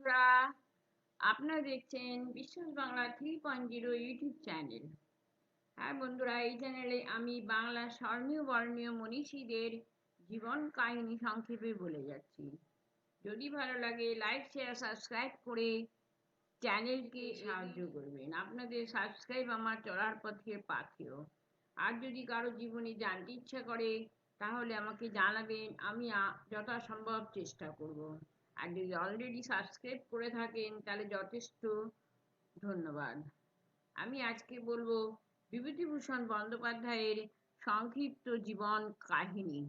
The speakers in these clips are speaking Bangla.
বন্ধুরা, আপনারা দেখছেন বিশ্বাস বাংলা 3.0 ইউটিউব চ্যানেল। হ্যাঁ বন্ধুরা, এই চ্যানেলে আমি বাংলা স্বর্ণীয় বর্ণীয় মনীষীদের জীবন কাহিনী সংক্ষেপে বলে যাচ্ছি। যদি ভালো লাগে লাইক শেয়ার সাবস্ক্রাইব করে চ্যানেলকে সাহায্য করবেন। আপনাদের সাবস্ক্রাইব আমার চলার পথে পাথেয়। আর যদি কারো জীবনে জানতে ইচ্ছা করে তাহলে আমাকে জানাবেন, আমি যথাসম্ভব চেষ্টা করব। আর যদি অলরেডি সাবস্ক্রাইব করে থাকেন তাহলে যথেষ্ট ধন্যবাদ। আমি আজকে বলবো বিভূতিভূষণ বন্দ্যোপাধ্যায়ের সংক্ষিপ্ত জীবন কাহিনী।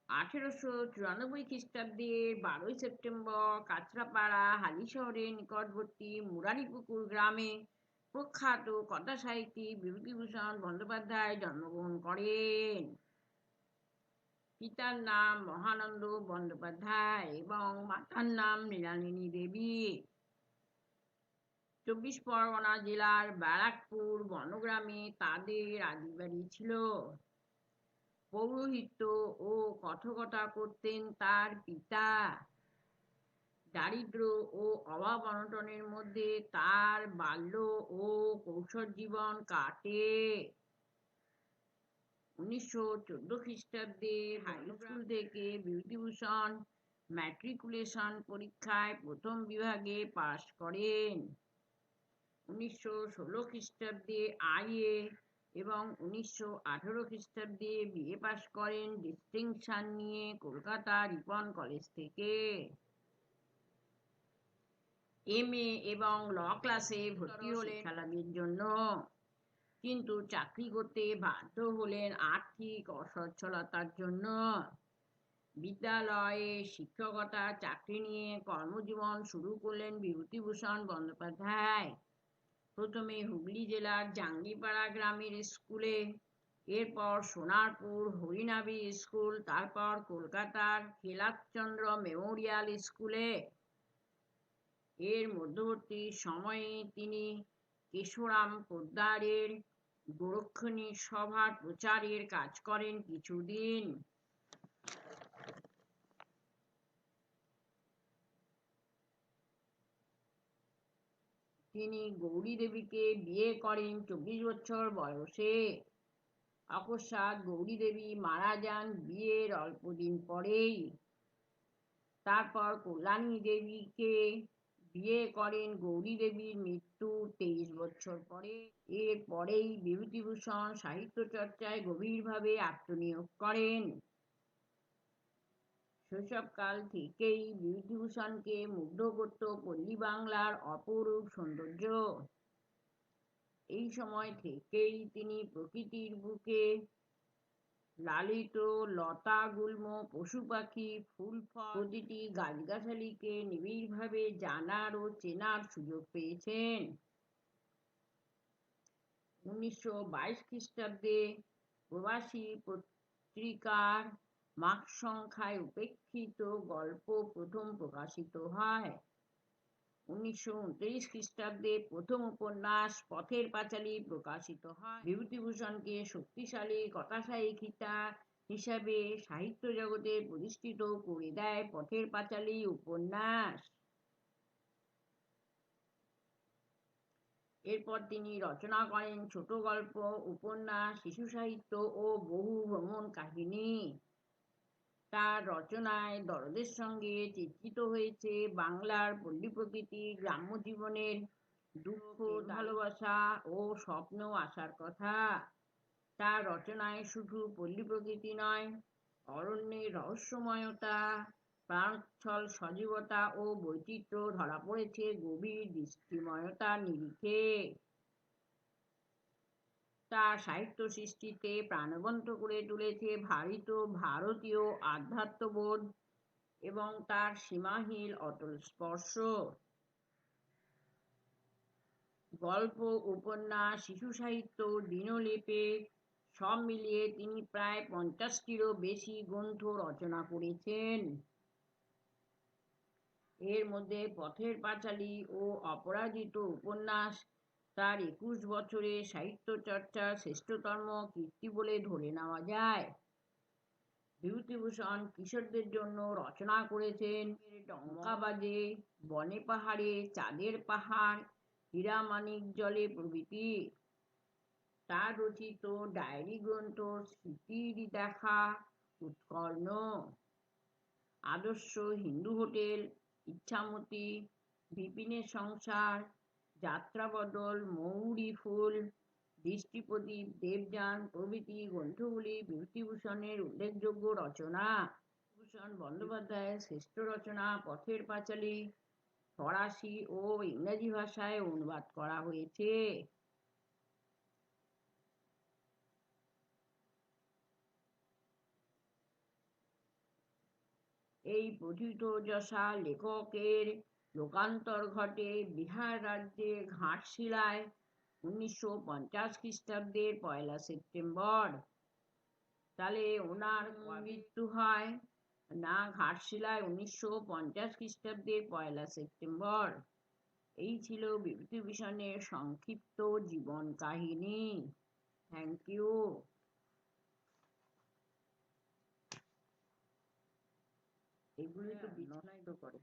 1894 খ্রিস্টাব্দের 12 সেপ্টেম্বর কাঁচরাপাড়া হালিশহরের নিকটবর্তী মুরারিপুকুর গ্রামে প্রখ্যাত কথাসাহিত্যিক বিভূতিভূষণ বন্দ্যোপাধ্যায় জন্মগ্রহণ করেন। পিতার নাম মহানন্দ বন্দ্যোপাধ্যায় এবং মাতার নাম মৃণালিনী দেবী। 24 পরগনা জেলার ব্যারাকপুর বনগ্রামে তাদের আদিবাড়ি ছিল। পৌরোহিত্য ও কথকতা করতেন তার পিতা। দারিদ্র্য ও অভাব অনটনের মধ্যে তার বাল্য ও কৈশোর জীবন কাটে। 1914 খ্রিস্টাব্দে হাই স্কুল থেকে বিভূতিভূষণ ম্যাট্রিকুলেশন পরীক্ষায় প্রথম বিভাগে পাশ করেন। 1916 খ্রিস্টাব্দে আইএ এবং 1918 খ্রিস্টাব্দে বিএ পাশ করেন ডিস্টিংশন নিয়ে কলকাতা রিপন কলেজ থেকে। এমএ এবং ল ক্লাসে ভর্তি হলেন শিক্ষালাভের জন্য, কিন্তু চাকরি করতে বাধ্য হলেন আর্থিক অসচ্ছলতার জন্য। বিদ্যালয়ে শিক্ষকতা চাকরি নিয়ে কর্মজীবন শুরু করলেন বিভূতিভূষণ বন্দ্যোপাধ্যায়। প্রথমে হুগলি জেলার জাঙ্গিপাড়া গ্রামের স্কুলে, এরপর সোনারপুর হরিনাবি স্কুল, তারপর কলকাতার খেলাচন্দ্র মেমোরিয়াল স্কুলে। এর মধ্যবর্তী সময়ে তিনি কেশরাম পোদ্দারের গোরক্ষণী সভার প্রচারের কাজ করেন কিছুদিন। তিনি গৌরী দেবীকে বিয়ে করেন 24 বছর বয়সে। অকস্মাৎ গৌরী দেবী মারা যান বিয়ের অল্পদিন পরেই। তারপর কল্যাণী দেবীকে বিয়ে করেন গৌরী দেবীর মৃত্যুর 23 বছর পরে। এর পরেই বিভূতিভূষণ সাহিত্য চর্চায় গভীরভাবে আত্মনিয়োগ করেন। শৈশবকাল থেকেই বিভূতিভূষণকে মুগ্ধ করত পল্লী বাংলার অপরূপ সৌন্দর্য। এই সময় থেকেই তিনি প্রকৃতির বুকে লালিত লতা গুল্ম পশু পাখি ফুল ফল প্রতিটি গাছগাছালিকে নিবিড়ভাবে জানার ও চেনার সুযোগ পেয়েছেন। 1922 খ্রিস্টাব্দে প্রবাসী পত্রিকার মার্ক সংখ্যায় উপেক্ষিত গল্প প্রথম প্রকাশিত হয়। 1929 খ্রিস্টাব্দে প্রথম উপন্যাস পথের পাঁচালী প্রকাশিত হয়। বিভূতিভূষণকে শক্তিশালী কথাসাহিত্যিকা হিসাবে সাহিত্য জগতে প্রতিষ্ঠিত করে দেয় পথের পাঁচালী উপন্যাস। এরপর তিনি রচনা করেন ছোট গল্প, উপন্যাস, শিশু সাহিত্য ও বহু ভ্রমণ কাহিনী। তার রচনায় দরদের সঙ্গে চিত্রিত হয়েছে বাংলার পল্লী প্রকৃতি, গ্রাম্য জীবনের দুঃখ, ভালোবাসা ও স্বপ্ন আসার কথা। তার রচনায় শুধু পল্লী প্রকৃতি নয়, অরণ্যের রহস্যময়তা, প্রাণোচ্ছল সজীবতা ও বৈচিত্র্য ধরা পড়েছে গভীর দৃষ্টিময়তার নিরিখে। তার সাহিত্য সৃষ্টিতে প্রাণবন্ত করে তুলেছে ভারতীয় আধ্যাত্মবোধ এবং তার সীমাহীন অটল স্পর্শ। গল্প, উপন্যাস, শিশু সাহিত্য, দিনলিপি সব মিলিয়ে তিনি প্রায় 50টিরও বেশি গ্রন্থ রচনা করেছেন। এর মধ্যে পথের পাঁচালী ও অপরাজিত উপন্যাস তার 21 বছরের সাহিত্য চর্চার শ্রেষ্ঠতম কীর্তি বলে ধরে নেওয়া যায়। বিভূতিভূষণ কিশোরদের জন্য রচনা করেছেন ডঙ্কা বাজে, বনে পাহাড়ে, চাঁদের পাহাড়, হীরামানিক জলে প্রভৃতি। তার রচিত ডায়েরি গ্রন্থ স্মৃতির দেখা, উৎকর্ণ, আদর্শ হিন্দু হোটেল, ইচ্ছামতি, বিপিনের সংসার, যাত্রাবদল, মৌরি ফুল, দৃষ্টিপ্রদীপ, দেবযান প্রভৃতি গ্রন্থগুলি বিভূতিভূষণের উল্লেখযোগ্য রচনা। বিভূতিভূষণ বন্দ্যোপাধ্যায়ের শ্রেষ্ঠ রচনা পথের পাঁচালী ফরাসি ও ইংরেজি ভাষায় অনুবাদ করা হয়েছে। এই প্রথিতযশা লেখকের লোকান্তর ঘটে বিহার রাজ্যে ঘাটশিলায় 1950 খ্রিস্টাব্দের 1 সেপ্টেম্বর। তাহলে ওনার মৃত্যু হয় না ঘাটশিলায় 1950 খ্রিস্টাব্দের 1 সেপ্টেম্বর। এই ছিল বিভূতিভূষণের সংক্ষিপ্ত জীবন কাহিনী। Thank you. এগুলি তো বিছানায় তো করে।